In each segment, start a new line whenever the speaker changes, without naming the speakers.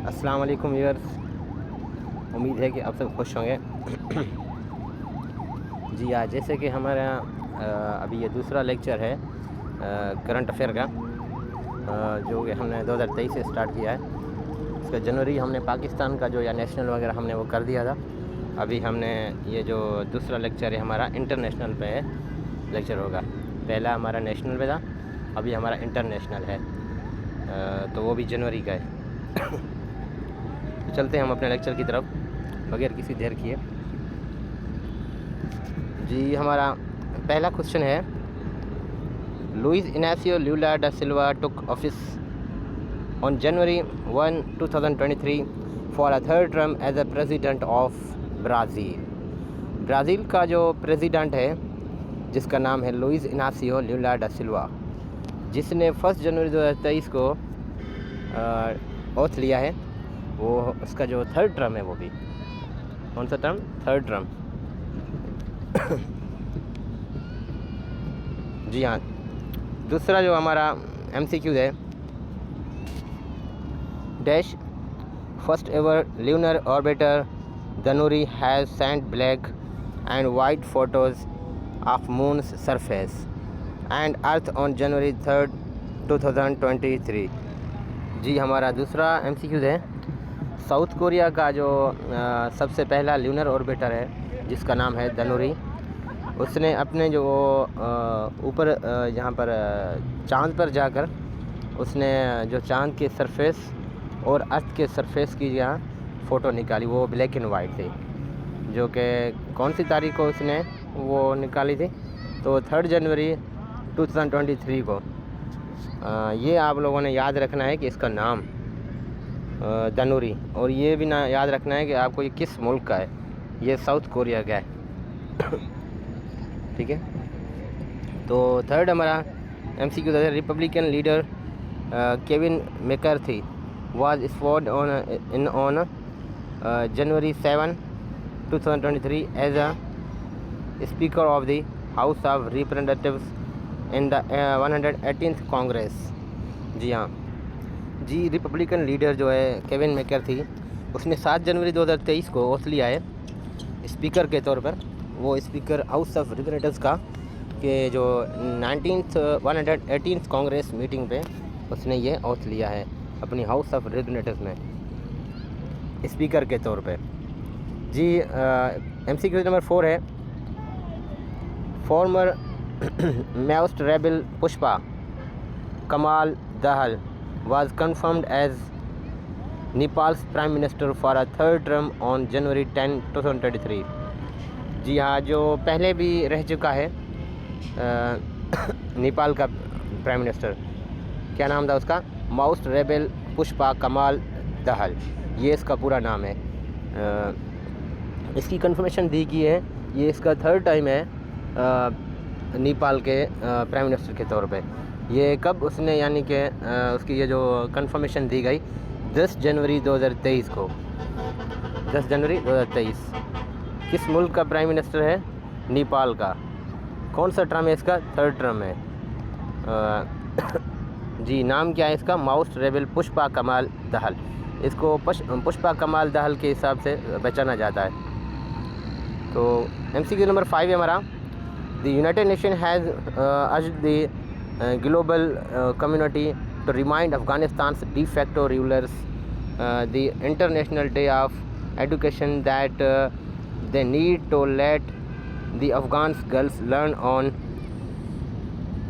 अस्सलाम वालेकुम व्यूअर्स, उम्मीद है कि आप सब खुश होंगे। जी हाँ, जैसे कि हमारे यहाँ अभी ये दूसरा लेक्चर है करंट अफेयर का, जो कि हमने 2023 से स्टार्ट किया है। इसका जनवरी हमने पाकिस्तान का जो या नेशनल वगैरह हमने वो कर दिया था। अभी हमने ये जो दूसरा लेक्चर है हमारा इंटरनेशनल पे है, लेक्चर होगा। पहला हमारा नेशनल पे था, अभी हमारा इंटरनेशनल है, तो वो भी जनवरी का है। तो चलते हैं हम अपने लेक्चर की तरफ बगैर किसी देर किए। जी, हमारा पहला क्वेश्चन है, Louis Inacio Lula da Silva took office on January 1, 2023 for a third term as a president of Brazil. Brazil का जो प्रेसिडेंट है जिसका नाम है लुइस इनासियो लुला डा सिल्वा, जिसने 1 जनवरी 2023 को ओथ लिया है, वो उसका जो थर्ड टर्म है, वो भी कौन सा टर्म? Third term. जी हाँ, दूसरा जो हमारा MCQ है, dash first ever lunar orbiter Danuri has sent black and white photos of moon's surface and earth on January 3, 2023। जी, हमारा दूसरा MCQ है, साउथ कोरिया का जो सबसे पहला ल्यूनर ऑर्बिटर है जिसका नाम है धनुरी, उसने अपने जो ऊपर जहाँ पर चांद पर जाकर उसने जो चांद के सरफेस और अर्थ के सरफेस की यहाँ फ़ोटो निकाली, वो ब्लैक एंड वाइट थी, जो कि कौन सी तारीख को उसने वो निकाली थी? तो 3 जनवरी 2023 को। ये आप लोगों ने याद रखना है कि इसका नाम धनुरी, और ये भी ना याद रखना है कि आपको ये किस मुल्क का है। ये साउथ कोरिया का है। ठीक है। तो थर्ड हमारा MCQ था, Republican leader Kevin McCarthy was sworn on January 7, 2023 as a speaker of the House of Representatives in the 118th Congress. जी हाँ जी, रिपब्लिकन लीडर जो है केविन मैकार्थी, उसने 7 जनवरी 2023 को ओथ लिया है स्पीकर के तौर पर। वो स्पीकर हाउस ऑफ रिप्रेजेंटेटिव्स का के जो 118th कांग्रेस मीटिंग पे उसने ये ओथ लिया है अपनी हाउस ऑफ रिप्रेजेंटेटिव्स में स्पीकर के तौर पे। जी, MCQ नंबर 4 है, फॉर्मर माओइस्ट रेबल पुष्पा कमाल दहल was confirmed as Nepal's Prime Minister for a third term on January 10, 2023। जी हाँ, जो पहले भी रह चुका है नेपाल का प्राइम मिनिस्टर, क्या नाम था उसका? माओइस्ट रेबल पुष्पा कमाल दहल, ये इसका पूरा नाम है। इसकी कंफर्मेशन दी गई है, ये इसका थर्ड टाइम है नेपाल के प्राइम मिनिस्टर के तौर पे। ये कब उसने यानी कि उसकी ये जो कंफर्मेशन दी गई 10 जनवरी 2023 को। 10 जनवरी 2023। किस मुल्क का प्राइम मिनिस्टर है? नेपाल का। कौन सा टर्म है इसका? थर्ड टर्म है। जी, नाम क्या है इसका? माओइस्ट रेबल पुष्पा कमाल दहल। इसको पुष्पा कमाल दहल के हिसाब से पहचाना जाता है। तो MCQ नंबर 5 है हमारा, the United nation has urged the global community to remind Afghanistan's de facto rulers the International Day of Education that they need to let the Afghan girls learn on।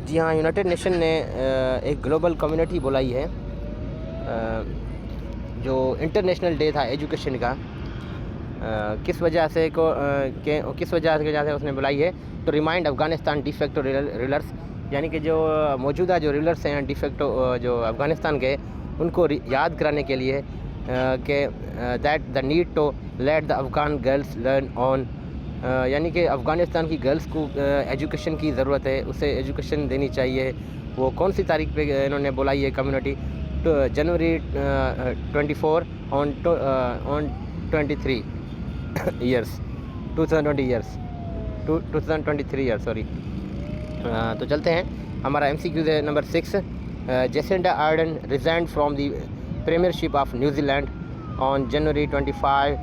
जी हाँ, United nation ने एक global community बुलाई है, जो international day था education का, किस वजह से उसने बुलाई है? तो remind Afghanistan de facto rulers, यानी कि जो मौजूदा जो रूलर्स हैं डिफेक्टो जो अफ़गानिस्तान के, उनको याद कराने के लिए कि that the need to let the Afghan girls learn on, यानी कि अफ़गानिस्तान की गर्ल्स को एजुकेशन की ज़रूरत है, उसे एजुकेशन देनी चाहिए। वो कौन सी तारीख पे इन्होंने बुलाई है कम्युनिटी? तो जनवरी 24 ऑन 23 ईयर्स 2023 ईयर्स, सॉरी। तो चलते हैं, हमारा MCQ है number 6, Jacinda Ardern resigned from the Premiership of New Zealand on January 25,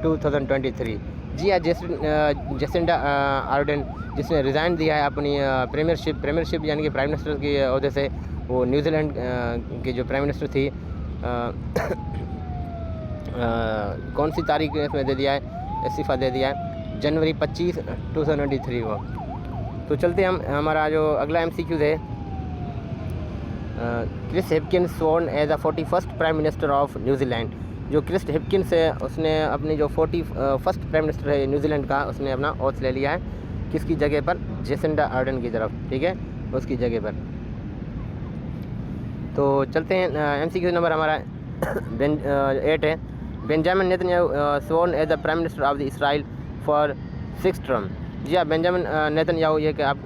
2023। जी हाँ, जेसिंडा आर्डन जिसने रिज़ाइन दिया है अपनी प्रीमियरशिप यानी कि प्राइम मिनिस्टर के अहदे से, वो न्यूजीलैंड की जो प्राइम मिनिस्टर थी, कौन सी तारीख में दे दिया है, इस्तीफ़ा दे दिया है, जनवरी 25, 2023 को। तो चलते हम, हमारा जो अगला MCQ है, Chris Hipkins sworn as the 41st prime minister of New Zealand. जो क्रिस हिपकिंस है उसने अपनी जो 41st प्राइम मिनिस्टर है न्यूजीलैंड का, उसने अपना ओथ ले लिया है किसकी जगह पर, जेसिंडा आर्डन की तरफ, ठीक है, उसकी जगह पर। तो चलते हैं, MCQ नंबर हमारा 8 है, Benjamin Netanyahu sworn as the prime minister of the Israel for 6th term. जी हाँ, बेंजामिन नेतन्याहू, ये कि आप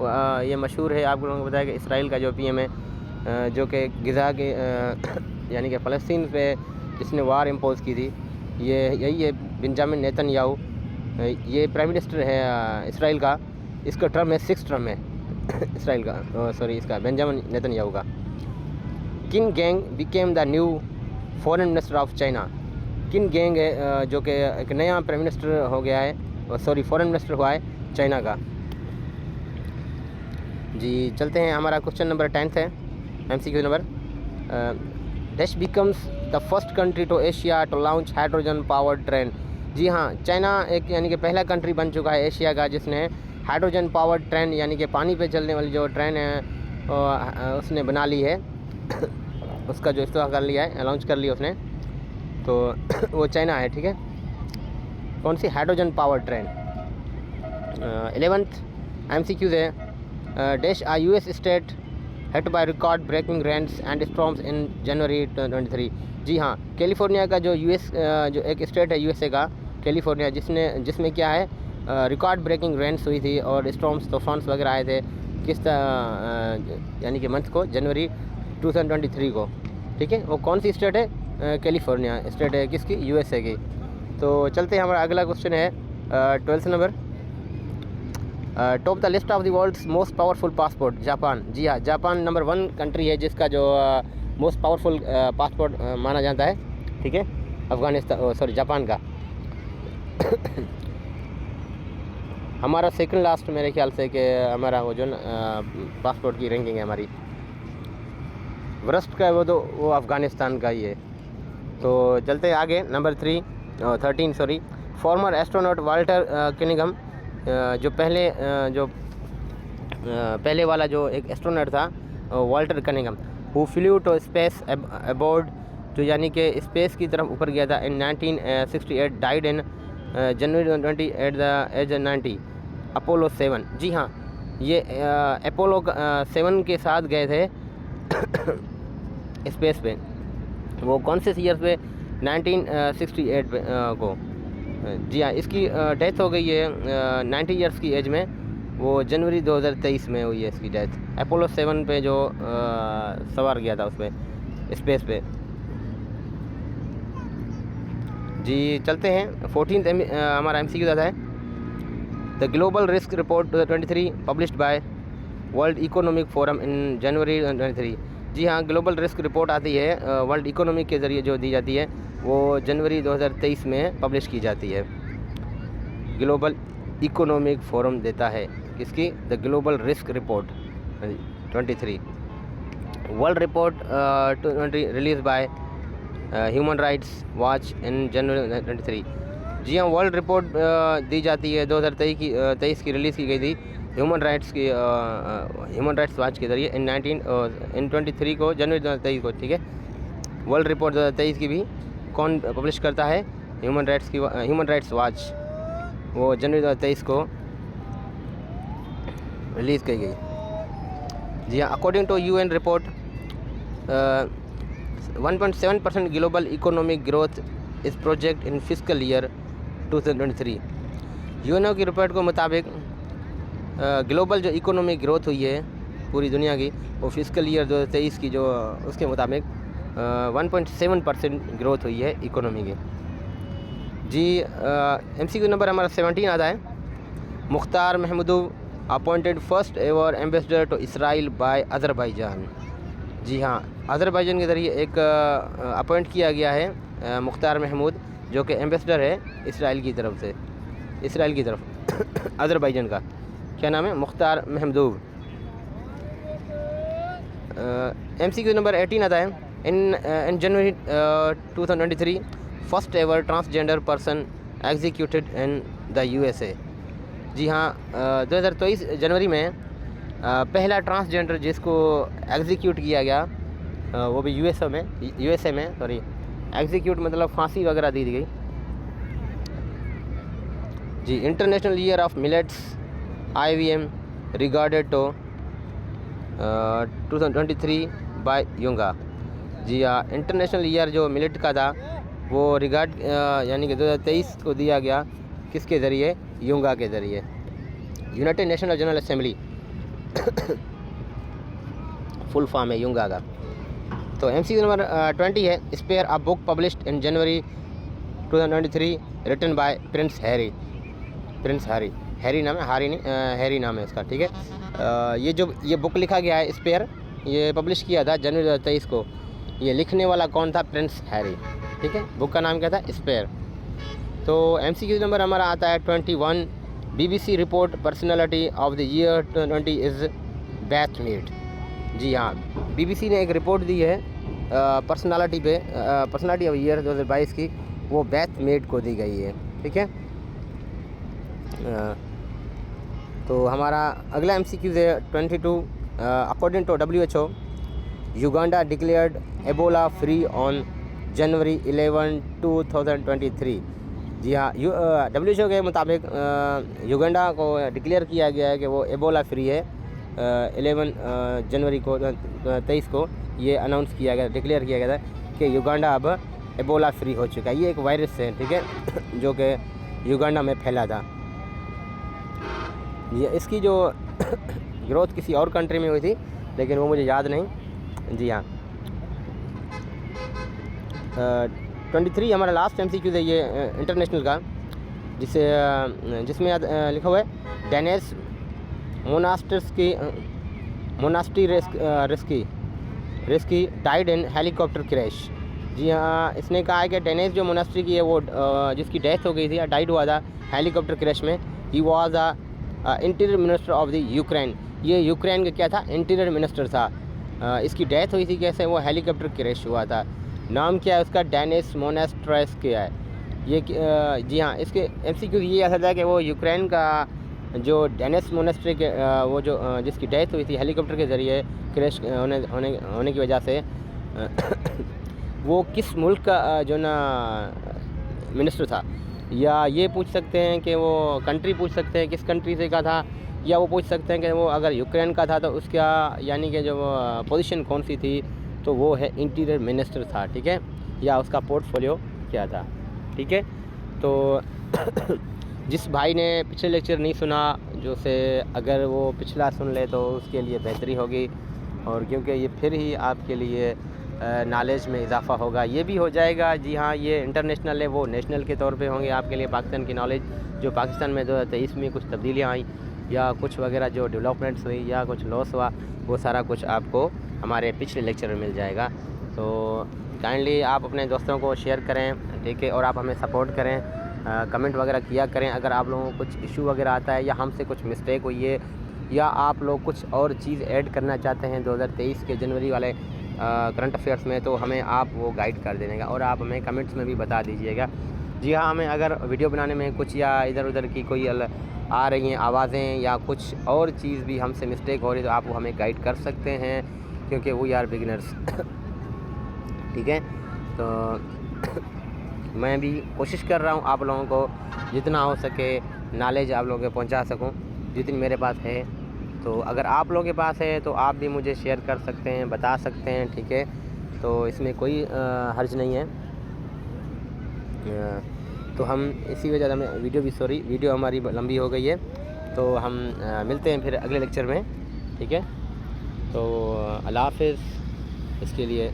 ये मशहूर है, आप लोगों को बताया कि इसराइल का जो PM है, जो कि ग़ज़ा के यानी कि फ़लस्तीन पे जिसने वार इम्पोज़ की थी, यही है बेंजामिन नेतन्याहू। ये प्राइम मिनिस्टर है इसराइल का, इसका टर्म है 6th टर्म है इसराइल का, सॉरी इसका बेंजामिन नेतन्याहू का। किन gang became the new foreign minister of China. किन गैंग है जो कि एक नया प्राइम मिनिस्टर हो गया है, सॉरी फॉरेन मिनिस्टर हुआ है चाइना का। जी चलते हैं, हमारा क्वेश्चन नंबर 10 है, MCQ नंबर, dash becomes the first country to Asia to launch hydrogen powered train. जी हाँ, चाइना एक यानी कि पहला कंट्री बन चुका है एशिया का जिसने हाइड्रोजन पावर्ड ट्रेन यानी कि पानी पे चलने वाली जो ट्रेन है उसने बना ली है उसका जो इस्तेमाल कर लिया है, लॉन्च कर लिया उसने, तो वो चाइना है, ठीक है। कौन सी, hydrogen powered train. 11th MCQ है, dash a US state hit by record breaking rains and storms in January 2023। जी हाँ, कैलिफोर्निया का जो जो एक स्टेट है USA का, कैलिफोर्निया, जिसमें क्या है, रिकॉर्ड ब्रेकिंग रेन्स हुई थी और स्टॉर्म्स, तूफान वगैरह आए थे किस यानी कि मंथ को, जनवरी 2023 को, ठीक है। वो कौन सी स्टेट है, कैलिफोर्निया स्टेट है, किसकी, USA की। तो चलते हैं, हमारा अगला क्वेश्चन है 12th नंबर, top the list of the world's most powerful passport, Japan. जी हाँ, जापान नंबर 1 कंट्री है जिसका जो मोस्ट पावरफुल पासपोर्ट माना जाता है, ठीक है, अफ़गानिस्तान, सॉरी जापान का। हमारा सेकंड लास्ट मेरे ख्याल से कि हमारा वो जो पासपोर्ट की रैंकिंग है हमारी, वर्स्ट का वो तो वो अफ़गानिस्तान का ही है। तो चलते हैं आगे, number 13 sorry, former astronaut Walter Cunningham, जो पहले वाला जो एक एस्ट्रोनॉट था Walter Cunningham, who flew to space aboard, जो यानी कि स्पेस की तरफ ऊपर गया था in 1968, died in January 20 at the age 90, Apollo 7। जी हाँ, ये अपोलो 7 के साथ गए थे स्पेस पे। वो कौन से ईयर पे, 1968 पे को। जी हाँ, इसकी डेथ हो गई है 90 ईयर्स की एज में, वो जनवरी 2023 में हुई है इसकी डेथ, अपोलो 7 पे जो सवार गया था उस पर स्पेस पे। जी चलते हैं, 14th हमारा MCQ आता है, the global risk report 2023 published by World Economic Forum in January 2023। जी हाँ, ग्लोबल रिस्क रिपोर्ट आती है वर्ल्ड इकोनॉमिक के ज़रिए जो दी जाती है, वो जनवरी 2023 में पब्लिश की जाती है। ग्लोबल इकोनॉमिक फोरम देता है किसकी, the global risk report 23। World report 20 release by Human Rights Watch in January 2023। जी हाँ, वर्ल्ड रिपोर्ट दी जाती है 2023 की रिलीज़ की गई थी ह्यूमन राइट्स वॉच के ज़रिए इन 23 को, जनवरी 2023 को, ठीक है। वर्ल्ड रिपोर्ट 2023 की भी कौन पब्लिश करता है, ह्यूमन राइट्स वॉच, वो जनवरी 2023 को रिलीज़ की गई। जी हाँ, according to UN report 1.7% global economic growth is project in fiscal year 2023। UNO की रिपोर्ट के मुताबिक ग्लोबल जो इकोनॉमिक ग्रोथ हुई है पूरी दुनिया की, वो फिस्कल ईयर 2023 की जो उसके मुताबिक 1.7% ग्रोथ हुई है इकोनॉमी की। जी MCQ नंबर हमारा 17 आता है, Mukhtar Mahmudov appointed first ever ambassador to Israel by Azerbaijan. जी हाँ, अज़रबैजान के ज़रिए एक अपॉइंट किया गया है मुख्तार महमूद, जो कि एम्बेसडर है इसराइल की तरफ से, इसराइल की तरफ अज़रबैजान का। क्या नाम है? मुख्तार महमूद। MCQ नंबर 18 आता है, इन January 2023 first ever transgender person executed in the USA। जी हाँ, 2023 जनवरी में पहला ट्रांसजेंडर जिसको एग्जीक्यूट किया गया, वो भी USA में सॉरी, एग्जीक्यूट मतलब फांसी वगैरह दी गई। जी, international year of millets IVM regarded to 2023 by UNGA. जी हाँ, इंटरनेशनल ईयर जो मिलेट का था वो रिगार्ड यानी कि 2023 को दिया गया, किसके ज़रिए? युंगा के ज़रिए, United National General Assembly full form है युंगा का। तो MCQ नंबर 20 है, Spare a book published in January 2023 written by Prince Harry. Prince Harry नाम है, हारी नहीं, हैरी नाम है उसका, ठीक है। ये बुक लिखा गया है स्पेयर, ये पब्लिश किया था जनवरी 2023 को। ये लिखने वाला कौन था? प्रिंस हैरी, ठीक है। बुक का नाम क्या था? स्पेयर। तो MCQ नंबर हमारा आता है 21, BBC report personality of the year 2020 is Beth Mead. जी हाँ, BBC ने एक रिपोर्ट दी है पर्सनैलिटी ऑफ ईयर 2022 की, वो बेथ मीट को दी गई है, ठीक है। तो हमारा अगला MCQ है 22, according to WHO Uganda declared Ebola free on January 11, 2023। जी हाँ, WHO के मुताबिक युगांडा को डिक्लेयर किया गया है कि वो एबोला फ्री है। 11 जनवरी को 23 को ये अनाउंस किया गया, डिक्लेयर किया गया था कि युगांडा अब एबोला फ्री हो चुका है। ये एक वायरस है, ठीक है, जो कि युगांडा में फैला था। ये इसकी जो ग्रोथ किसी और कंट्री में हुई थी, लेकिन वो मुझे याद नहीं। जी हाँ, 23 हमारा लास्ट MCQ है ये इंटरनेशनल का, जिसमें लिखा हुआ है Denis Monastyrsky died in helicopter crash. जी हाँ, इसने कहा है कि डेनिस जो मोनास्ट्री की है वो जिसकी डेथ हो गई थी या डाइड हुआ था हेलीकॉप्टर क्रैश में, he was interior minister of the Ukraine. ये यूक्रेन का क्या था? इंटीरियर मिनिस्टर था। इसकी डेथ हुई थी कैसे? वो हेलीकॉप्टर क्रैश हुआ था। नाम क्या है उसका? डेनिस मोनास्ट्रेस क्या है ये? जी हाँ, इसके MCQ ये आता है कि वो यूक्रेन का जो डेनिस मोनास्ट्री के वो जो जिसकी डेथ हुई थी हेलीकॉप्टर के ज़रिए क्रैश होने की वजह से वो किस मुल्क का जो ना मिनिस्टर था, या ये पूछ सकते हैं कि वो कंट्री पूछ सकते हैं किस कंट्री से का था, या वो पूछ सकते हैं कि वो अगर यूक्रेन का था तो उसका यानी कि जो पोजीशन कौन सी थी, तो वो है इंटीरियर मिनिस्टर था, ठीक है, या उसका पोर्टफोलियो क्या था, ठीक है। तो जिस भाई ने पिछले लेक्चर नहीं सुना, जो से अगर वो पिछला सुन ले तो उसके लिए बेहतरी होगी, और क्योंकि ये फिर ही आपके लिए नॉलेज में इजाफ़ा होगा, ये भी हो जाएगा। जी हाँ, ये इंटरनेशनल है, वो नेशनल के तौर पे होंगे आपके लिए पाकिस्तान की नॉलेज। जो पाकिस्तान में 2023 में कुछ तब्दीलियाँ आई या कुछ वगैरह जो डेवलपमेंट्स हुई या कुछ लॉस हुआ, वो सारा कुछ आपको हमारे पिछले लेक्चर में मिल जाएगा। तो काइंडली आप अपने दोस्तों को शेयर करें, ठीक है, और आप हमें सपोर्ट करें, कमेंट वगैरह किया करें। अगर आप लोगों को कुछ इशू वगैरह आता है या हमसे कुछ मिस्टेक हुई है या आप लोग कुछ और चीज़ ऐड करना चाहते हैं 2023 के जनवरी वाले करंट अफेयर्स में, तो हमें आप वो गाइड कर देंगे और आप हमें कमेंट्स में भी बता दीजिएगा। जी हाँ, हमें अगर वीडियो बनाने में कुछ या इधर उधर की कोई आ रही हैं आवाज़ें या कुछ और चीज़ भी हमसे मिस्टेक हो रही है, तो आप वो हमें गाइड कर सकते हैं, क्योंकि वी आर बिगिनर्स ठीक है। तो मैं भी कोशिश कर रहा हूँ आप लोगों को जितना हो सके नॉलेज आप लोगों को पहुँचा सकूँ, जितनी मेरे पास है। तो अगर आप लोगों के पास है तो आप भी मुझे शेयर कर सकते हैं, बता सकते हैं, ठीक है। तो इसमें कोई हर्ज नहीं है। तो हम इसी वजह से वीडियो हमारी लंबी हो गई है, तो हम मिलते हैं फिर अगले लेक्चर में, ठीक है। तो अल्लाह हाफ़िज़। इसके लिए